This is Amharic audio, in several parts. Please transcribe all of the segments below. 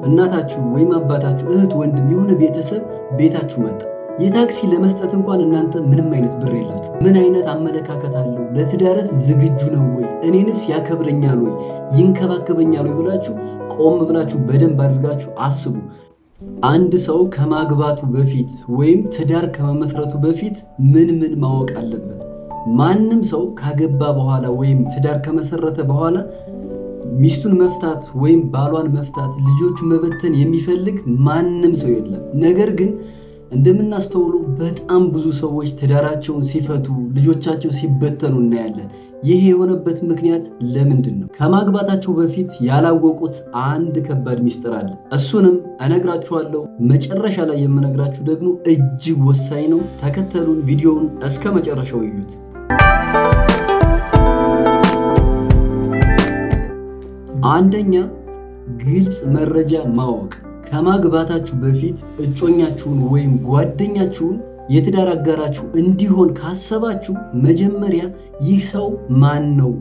እናታችሁ ወይም አባታችሁ፣ እህት፣ ወንድም የሆነ ቤተሰብ ቤታችሁ መጣ። የታክሲ ለመስጠት እንኳን እናንተ ምንም አይነት ብር የላችሁ። ምን አይነት አመለካከት አለው? ለትዳርስ ዝግጁ ነው ወይ? እኔንስ ያከብረኛል ወይ? ይንከባከበኛል ወይ ብላችሁ ቆም ብላችሁ በደንብ አድርጋችሁ አስቡ። አንድ ሰው ከማግባቱ በፊት ወይም ትዳር ከመመስረቱ በፊት ምን ማወቅ አለበት? ማንም ሰው ካገባ በኋላ ወይም ትዳር ከመሰረተ በኋላ ሚስቱን መፍታት ወይም ባሏን መፍታት፣ ልጆቹን መበተን የሚፈልግ ማንም ሰው የለም። ነገር ግን እንደምናስተውሉ በጣም ብዙ ሰዎች ትዳራቸውን ሲፈቱ፣ ልጆቻቸው ሲበተኑ እናያለን። ይህ የሆነበት ምክንያት ለምንድን ነው? ከማግባታቸው በፊት ያላወቁት አንድ ከባድ ሚስጥር አለ። እሱንም እነግራችኋለሁ። መጨረሻ ላይ የምነግራችሁ ደግሞ እጅግ ወሳኝ ነው። ተከተሉን፣ ቪዲዮውን እስከ መጨረሻው እዩት። አንደኛ፣ ግልጽ መረጃ ማወቅ። ከማግባታችሁ በፊት እጮኛችሁን ወይም ጓደኛችሁን የትዳር አጋራችሁ እንዲሆን ካሰባችሁ መጀመሪያ ይህ ሰው ማን ነው?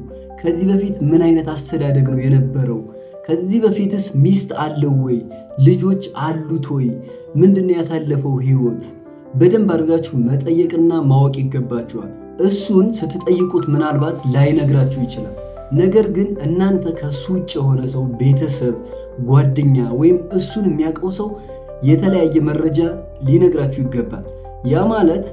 ከዚህ በፊት ምን አይነት አስተዳደግ ነው የነበረው? ከዚህ በፊትስ ሚስት አለው ወይ? ልጆች አሉት ወይ? ምንድነው ያሳለፈው ህይወት? በደንብ አድርጋችሁ መጠየቅና ማወቅ ይገባችኋል። እሱን ስትጠይቁት ምናልባት ላይነግራችሁ ይችላል። ነገር ግን እናንተ ከሱ ውጭ የሆነ ሰው፣ ቤተሰብ፣ ጓደኛ ወይም እሱን የሚያውቀው ሰው የተለያየ መረጃ ሊነግራችሁ ይገባል። ያ ማለት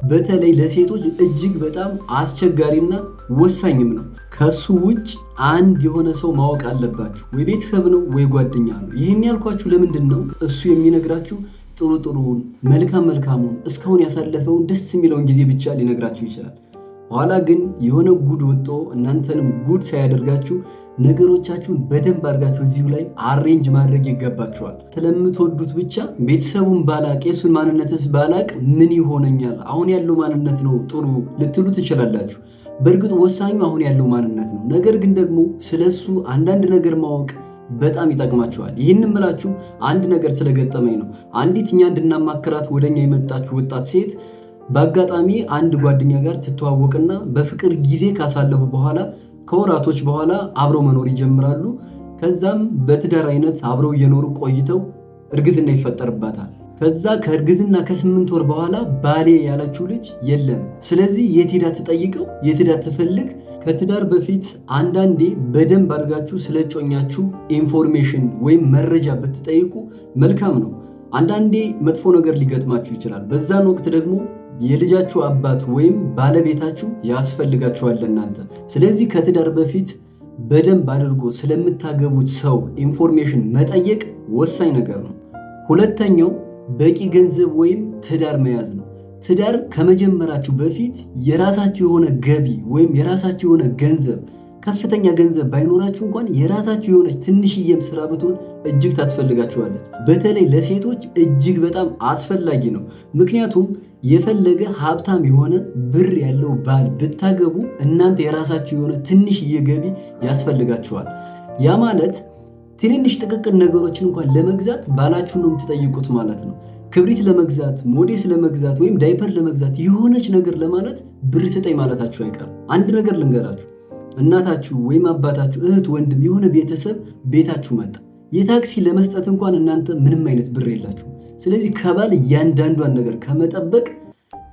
በተለይ ለሴቶች እጅግ በጣም አስቸጋሪና ወሳኝም ነው። ከሱ ውጭ አንድ የሆነ ሰው ማወቅ አለባችሁ። ወይ ቤተሰብ ነው ወይ ጓደኛ ነው። ይህን ያልኳችሁ ለምንድን ነው? እሱ የሚነግራችሁ ጥሩን፣ መልካሙን፣ እስካሁን ያሳለፈውን ደስ የሚለውን ጊዜ ብቻ ሊነግራችሁ ይችላል። ኋላ ግን የሆነ ጉድ ወጥቶ እናንተንም ጉድ ሳያደርጋችሁ ነገሮቻችሁን በደንብ አድርጋችሁ እዚሁ ላይ አሬንጅ ማድረግ ይገባችኋል። ስለምትወዱት ብቻ ቤተሰቡን ባላቅ፣ የሱን ማንነትስ ባላቅ ምን ይሆነኛል? አሁን ያለው ማንነት ነው ጥሩ ልትሉ ትችላላችሁ። በእርግጥ ወሳኙ አሁን ያለው ማንነት ነው። ነገር ግን ደግሞ ስለሱ አንዳንድ ነገር ማወቅ በጣም ይጠቅማችኋል። ይህንን ምላችሁ አንድ ነገር ስለገጠመኝ ነው። አንዲት እኛ እንድናማክራት ወደኛ የመጣችሁ ወጣት ሴት በአጋጣሚ አንድ ጓደኛ ጋር ትተዋወቅና በፍቅር ጊዜ ካሳለፉ በኋላ ከወራቶች በኋላ አብረው መኖር ይጀምራሉ። ከዛም በትዳር አይነት አብረው እየኖሩ ቆይተው እርግዝና ይፈጠርባታል። ከዛ ከእርግዝና ከ8 ወር በኋላ ባሌ ያለችው ልጅ የለም። ስለዚህ የት ሄዳ ትጠይቀው? የት ሄዳ ትፈልግ? ከትዳር በፊት አንዳንዴ በደንብ አድርጋችሁ ስለ እጮኛችሁ ኢንፎርሜሽን ወይም መረጃ ብትጠይቁ መልካም ነው። አንዳንዴ መጥፎ ነገር ሊገጥማችሁ ይችላል። በዛን ወቅት ደግሞ የልጃችሁ አባት ወይም ባለቤታችሁ ያስፈልጋችኋል እናንተ። ስለዚህ ከትዳር በፊት በደንብ አድርጎ ስለምታገቡት ሰው ኢንፎርሜሽን መጠየቅ ወሳኝ ነገር ነው። ሁለተኛው በቂ ገንዘብ ወይም ትዳር መያዝ ነው። ትዳር ከመጀመራችሁ በፊት የራሳችሁ የሆነ ገቢ ወይም የራሳችሁ የሆነ ገንዘብ፣ ከፍተኛ ገንዘብ ባይኖራችሁ እንኳን የራሳችሁ የሆነች ትንሽዬም ስራ ብትሆን እጅግ ታስፈልጋችኋለች። በተለይ ለሴቶች እጅግ በጣም አስፈላጊ ነው። ምክንያቱም የፈለገ ሀብታም የሆነ ብር ያለው ባል ብታገቡ እናንተ የራሳችሁ የሆነ ትንሽዬ ገቢ ያስፈልጋችኋል። ያ ማለት ትንንሽ ጥቅቅን ነገሮችን እንኳን ለመግዛት ባላችሁን ነው የምትጠይቁት ማለት ነው። ክብሪት ለመግዛት፣ ሞዴስ ለመግዛት ወይም ዳይፐር ለመግዛት የሆነች ነገር ለማለት ብር ስጠኝ ማለታችሁ አይቀርም። አንድ ነገር ልንገራችሁ። እናታችሁ ወይም አባታችሁ፣ እህት፣ ወንድም የሆነ ቤተሰብ ቤታችሁ መጣ። የታክሲ ለመስጠት እንኳን እናንተ ምንም አይነት ብር የላችሁ። ስለዚህ ከባል እያንዳንዷን ነገር ከመጠበቅ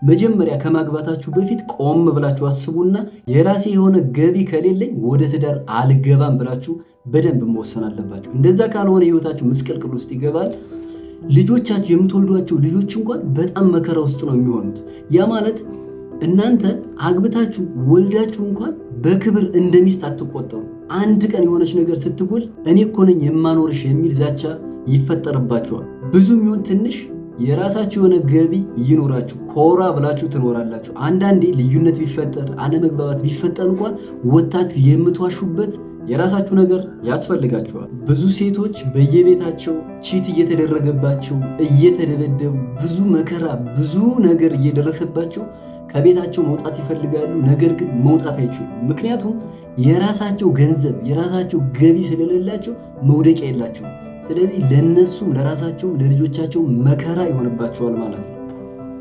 መጀመሪያ ከማግባታችሁ በፊት ቆም ብላችሁ አስቡና የራሴ የሆነ ገቢ ከሌለኝ ወደ ትዳር አልገባም ብላችሁ በደንብ መወሰን አለባችሁ። እንደዛ ካልሆነ ህይወታችሁ ምስቅልቅል ውስጥ ይገባል። ልጆቻችሁ የምትወልዷቸው ልጆች እንኳን በጣም መከራ ውስጥ ነው የሚሆኑት። ያ ማለት እናንተ አግብታችሁ ወልዳችሁ እንኳን በክብር እንደሚስት አትቆጠሩ። አንድ ቀን የሆነች ነገር ስትጎል እኔ እኮ ነኝ የማኖርሽ የሚል ዛቻ ይፈጠርባችኋል። ብዙም ይሁን ትንሽ የራሳችሁ የሆነ ገቢ ይኖራችሁ ኮራ ብላችሁ ትኖራላችሁ። አንዳንዴ ልዩነት ቢፈጠር፣ አለመግባባት ቢፈጠር እንኳን ወታችሁ የምትዋሹበት የራሳችሁ ነገር ያስፈልጋችኋል። ብዙ ሴቶች በየቤታቸው ቺት እየተደረገባቸው እየተደበደቡ ብዙ መከራ ብዙ ነገር እየደረሰባቸው ከቤታቸው መውጣት ይፈልጋሉ። ነገር ግን መውጣት አይችሉም። ምክንያቱም የራሳቸው ገንዘብ የራሳቸው ገቢ ስለሌላቸው መውደቂያ የላቸውም። ስለዚህ ለነሱም ለራሳቸው ለልጆቻቸው መከራ ይሆንባቸዋል ማለት ነው።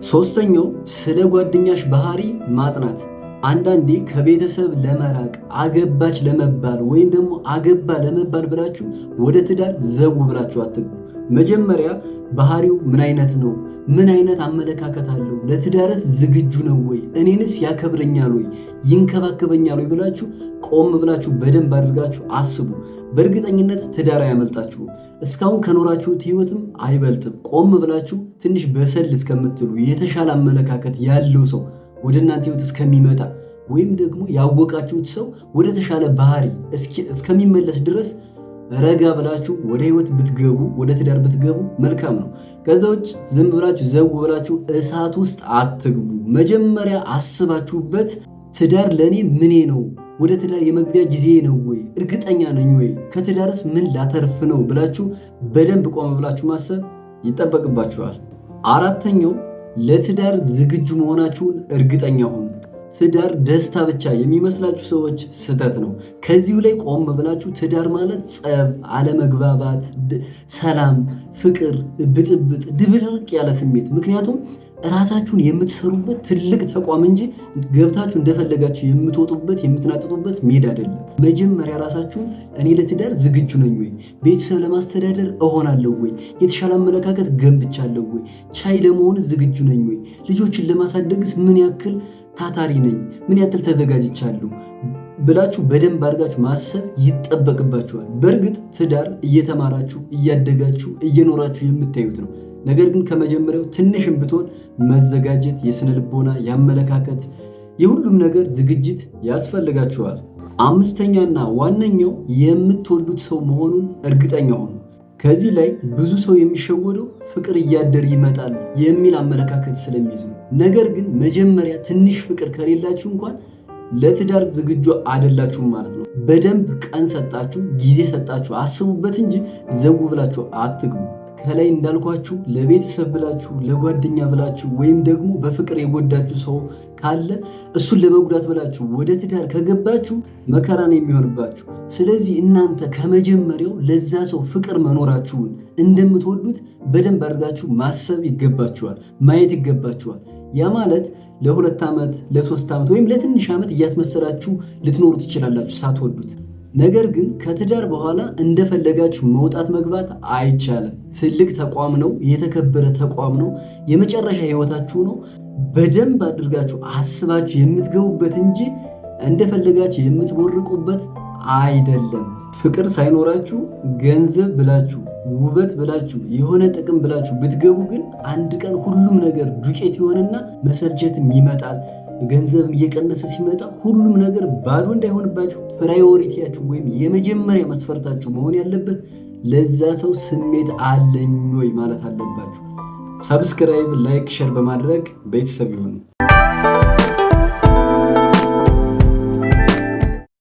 ሶስተኛው ስለ ጓደኛሽ ባህሪ ማጥናት። አንዳንዴ ከቤተሰብ ለመራቅ አገባች ለመባል ወይም ደግሞ አገባ ለመባል ብላችሁ ወደ ትዳር ዘው ብላችሁ አትግቡ። መጀመሪያ ባህሪው ምን አይነት ነው? ምን አይነት አመለካከት አለው? ለትዳርስ ዝግጁ ነው ወይ? እኔንስ ያከብረኛል ወይ? ይንከባከበኛል ወይ ብላችሁ ቆም ብላችሁ በደንብ አድርጋችሁ አስቡ። በእርግጠኝነት ትዳር አያመልጣችሁም። እስካሁን ከኖራችሁት ህይወትም አይበልጥም። ቆም ብላችሁ ትንሽ በሰል እስከምትሉ የተሻለ አመለካከት ያለው ሰው ወደ እናንተ ህይወት እስከሚመጣ ወይም ደግሞ ያወቃችሁት ሰው ወደ ተሻለ ባህሪ እስከሚመለስ ድረስ ረጋ ብላችሁ ወደ ህይወት ብትገቡ፣ ወደ ትዳር ብትገቡ መልካም ነው። ከዛ ውጭ ዝም ብላችሁ ዘው ብላችሁ እሳት ውስጥ አትግቡ። መጀመሪያ አስባችሁበት ትዳር ለኔ ምኔ ነው? ወደ ትዳር የመግቢያ ጊዜ ነው ወይ? እርግጠኛ ነኝ ወይ? ከትዳርስ ምን ላተርፍ ነው ብላችሁ በደንብ ቆም ብላችሁ ማሰብ ይጠበቅባችኋል። አራተኛው ለትዳር ዝግጁ መሆናችሁን እርግጠኛ ሁኑ። ትዳር ደስታ ብቻ የሚመስላችሁ ሰዎች ስህተት ነው። ከዚሁ ላይ ቆም ብላችሁ ትዳር ማለት ጸብ፣ አለመግባባት፣ ሰላም፣ ፍቅር፣ ብጥብጥ፣ ድብልቅ ያለ ስሜት። ምክንያቱም ራሳችሁን የምትሰሩበት ትልቅ ተቋም እንጂ ገብታችሁ እንደፈለጋችሁ የምትወጡበት የምትናጥጡበት ሜዳ አይደለም። መጀመሪያ ራሳችሁን እኔ ለትዳር ዝግጁ ነኝ ወይ? ቤተሰብ ለማስተዳደር እሆናለሁ ወይ? የተሻለ አመለካከት ገንብቻለሁ ወይ? ቻይ ለመሆን ዝግጁ ነኝ ወይ? ልጆችን ለማሳደግስ ምን ያክል ታታሪ ነኝ? ምን ያክል ተዘጋጅቻለሁ ብላችሁ በደንብ አድርጋችሁ ማሰብ ይጠበቅባችኋል። በእርግጥ ትዳር እየተማራችሁ እያደጋችሁ እየኖራችሁ የምታዩት ነው። ነገር ግን ከመጀመሪያው ትንሽም ብትሆን መዘጋጀት፣ የስነ ልቦና፣ የአመለካከት፣ የሁሉም ነገር ዝግጅት ያስፈልጋችኋል። አምስተኛና ዋነኛው የምትወዱት ሰው መሆኑን እርግጠኛ ሁኑ። ከዚህ ላይ ብዙ ሰው የሚሸወደው ፍቅር እያደር ይመጣል የሚል አመለካከት ስለሚይዝ ነው። ነገር ግን መጀመሪያ ትንሽ ፍቅር ከሌላችሁ እንኳን ለትዳር ዝግጁ አይደላችሁም ማለት ነው። በደንብ ቀን ሰጣችሁ፣ ጊዜ ሰጣችሁ አስቡበት እንጂ ዘው ብላችሁ አትግቡ። ከላይ እንዳልኳችሁ ለቤተሰብ ብላችሁ ለጓደኛ ብላችሁ ወይም ደግሞ በፍቅር የጎዳችሁ ሰው ካለ እሱን ለመጉዳት ብላችሁ ወደ ትዳር ከገባችሁ መከራ ነው የሚሆንባችሁ። ስለዚህ እናንተ ከመጀመሪያው ለዛ ሰው ፍቅር መኖራችሁን እንደምትወዱት በደንብ አድርጋችሁ ማሰብ ይገባችኋል፣ ማየት ይገባችኋል። ያ ማለት ለ2 ዓመት ለ3 ዓመት ወይም ለትንሽ ዓመት እያስመሰላችሁ ልትኖሩ ትችላላችሁ ሳትወዱት። ነገር ግን ከትዳር በኋላ እንደፈለጋችሁ መውጣት መግባት አይቻልም። ትልቅ ተቋም ነው፣ የተከበረ ተቋም ነው፣ የመጨረሻ ህይወታችሁ ነው። በደንብ አድርጋችሁ አስባችሁ የምትገቡበት እንጂ እንደፈለጋችሁ የምትቦርቁበት አይደለም። ፍቅር ሳይኖራችሁ ገንዘብ ብላችሁ ውበት ብላችሁ የሆነ ጥቅም ብላችሁ ብትገቡ ግን አንድ ቀን ሁሉም ነገር ዱቄት ይሆንና መሰልቸትም ይመጣል። ገንዘብ እየቀነሰ ሲመጣ ሁሉም ነገር ባዶ እንዳይሆንባችሁ ፕራዮሪቲያችሁ ወይም የመጀመሪያ መስፈርታችሁ መሆን ያለበት ለዛ ሰው ስሜት አለኝ ወይ ማለት አለባችሁ። ሰብስክራይብ፣ ላይክ፣ ሼር በማድረግ ቤተሰብ ይሁኑ።